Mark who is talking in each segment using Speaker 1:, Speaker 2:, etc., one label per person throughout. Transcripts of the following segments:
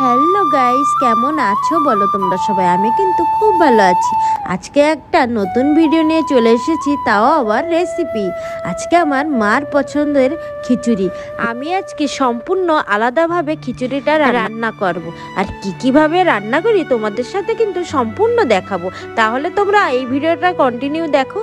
Speaker 1: Hello guys, কেমন আছো বলো তোমরা সবাই? আমি কিন্তু খুব ভালো আছি। আজকে একটা নতুন ভিডিও নিয়ে চলে এসেছি, তাও আবার রেসিপি। আজকে আমার মার পছন্দের খিচুড়ি। আমি আজকে সম্পূর্ণ আলাদাভাবে খিচুড়িটা রান্না করব। আর কীভাবে রান্না করি তোমাদের সাথে কিন্তু সম্পূর্ণ দেখাবো। তাহলে তোমরা এই ভিডিওটা কন্টিনিউ দেখো।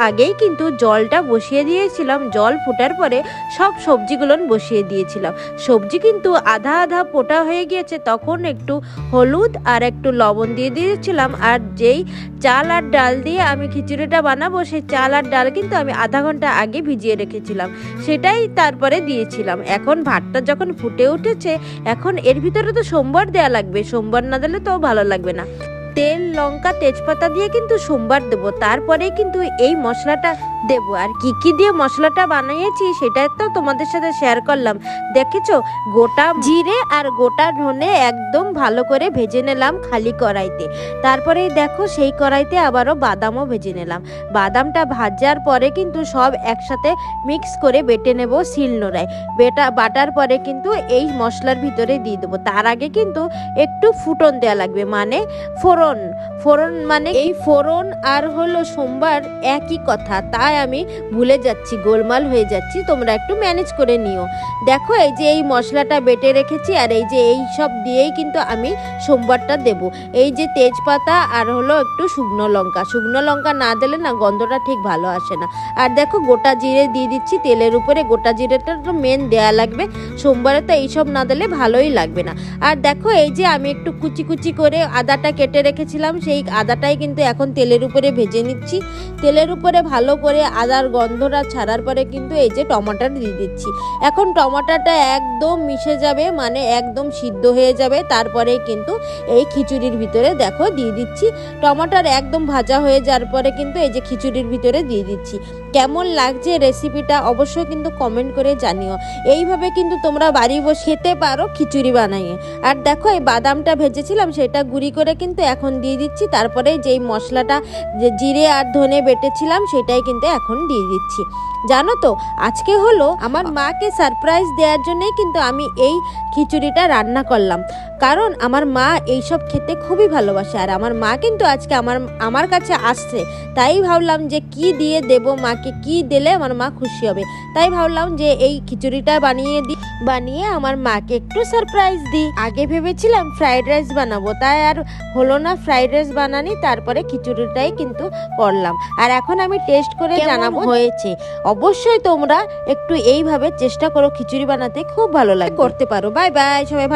Speaker 1: আগেই কিন্তু জলটা বসিয়ে দিয়েছিলাম, জল ফোটার পরে সব সবজিগুলো বসিয়ে দিয়েছিলাম। সবজি কিন্তু আধা আধা ফোটা হয়ে গিয়েছে, তখন একটু হলুদ আর একটু লবণ দিয়ে দিয়েছিলাম। আর যেই চাল আর ডাল দিয়ে আমি খিচুড়িটা বানাবো, সেই চাল আর ডাল কিন্তু আমি আধা ঘন্টা আগে ভিজিয়ে রেখেছিলাম, সেটাই তারপরে দিয়েছিলাম। এখন ভাতটা যখন ফুটে উঠেছে, এখন এর ভিতরে তো সোমবার দেওয়া লাগবে, সোমবার না দিলে তো ভালো লাগবে না। তেল, লঙ্কা, তেজপাতা দিয়ে কিন্তু সোমবার দেবো, তারপরেই কিন্তু এই মশলাটা দেবো। আর কি দিয়ে মশলাটা বানিয়েছি সেটা তো তোমাদের সাথে শেয়ার করলাম। দেখেছো, গোটা জিরে আর গোটা ধনে একদম ভালো করে ভেজে নিলাম খালি কড়াইতে। তারপরে দেখো সেই কড়াইতে আবারও বাদামও ভেজে নিলাম। বাদামটা ভাজার পরে কিন্তু সব একসাথে মিক্স করে বেটে নেব শিলনোড়ায়। বাটার পরে কিন্তু এই মশলার ভিতরে দিয়ে দেবো। তার আগে কিন্তু একটু ফুটন দেওয়া লাগবে, মানে ফোড়ন মানে এই ফোড়ন আর হলো সোমবার একই কথা, তাই আমি ভুলে যাচ্ছি, গোলমাল হয়ে যাচ্ছি, তোমরা একটু ম্যানেজ করে নিও। দেখো, এই যে এই মশলাটা বেটে রেখেছি, আর এই যে এই সব দিয়েই কিন্তু আমি সোমবারটা দেব। এই যে তেজপাতা আর হলো একটু শুকনো লঙ্কা না দিলে না গন্ধটা ঠিক ভালো আসে না। আর দেখো, গোটা জিরে দিয়ে দিচ্ছি তেলের উপরে। গোটা জিরেটা তো মেন দেয়া লাগবে, সোমবারে তো এইসব না দিলে ভালোই লাগবে না। আর দেখো, এই যে আমি একটু কুচি কুচি করে আদাটা কেটে রেখেছিলাম, সেই আদাটাই কিন্তু এখন তেলের উপরে ভেজে নিচ্ছি। তেলের উপরে ভালো করে আদার গন্ধটা ছাড়ার পরে কিন্তু এই যে টমাটো দিয়ে দিচ্ছি। এখন টমাটোটা একদম মিশে যাবে, মানে একদম সিদ্ধ হয়ে যাবে, তারপরে কিন্তু এই খিচুড়ির ভিতরে দেখো দিয়ে দিচ্ছি। টমাটোর একদম ভাজা হয়ে যাওয়ার পরে কিন্তু এই যে খিচুড়ির ভিতরে দিয়ে দিচ্ছি। কেমন লাগছে রেসিপিটা অবশ্যই কিন্তু কমেন্ট করে জানিও। এইভাবে কিন্তু তোমরা বাড়ি বসে খেতে পারো খিচুড়ি বানিয়ে। আর দেখো, এই বাদামটা ভেজেছিলাম সেটা গুঁড়ি করে কিন্তু এখন দিয়ে দিচ্ছি। তারপরে যেই মশলাটা যে জিরে আর ধনে বেটেছিলাম সেটাই কিন্তু এখন দিয়ে দিচ্ছি। জানো তো, আজকে হলো আমার মাকে সারপ্রাইজ দেওয়ার জন্যই কিন্তু আমি এই খিচুড়িটা রান্না করলাম, কারণ আমার মা এইসব খেতে খুবই ভালোবাসে। আর আমার মা কিন্তু আজকে আমার কাছে আসছে, তাই ভাবলাম যে কি দিয়ে দেব মাকে, কি দিলে আমার মা খুশি হবে। তাই ভাবলাম যে এই খিচুড়িটা বানিয়ে আমার মাকে একটু সারপ্রাইজ দিই। আগে ভেবেছিলাম ফ্রাইড রাইস বানাবো, তাই আর হলো না ফ্রাইড রাইস বানানি, তারপরে খিচুড়িটাই কিন্তু করলাম। আর এখন আমি টেস্ট করে জানাবো হয়েছে। অবশ্যই তোমরা একটু এইভাবে চেষ্টা করো খিচুড়ি বানাতে, খুব ভালো লাগে, করতে পারো। বাই বাই সবাই।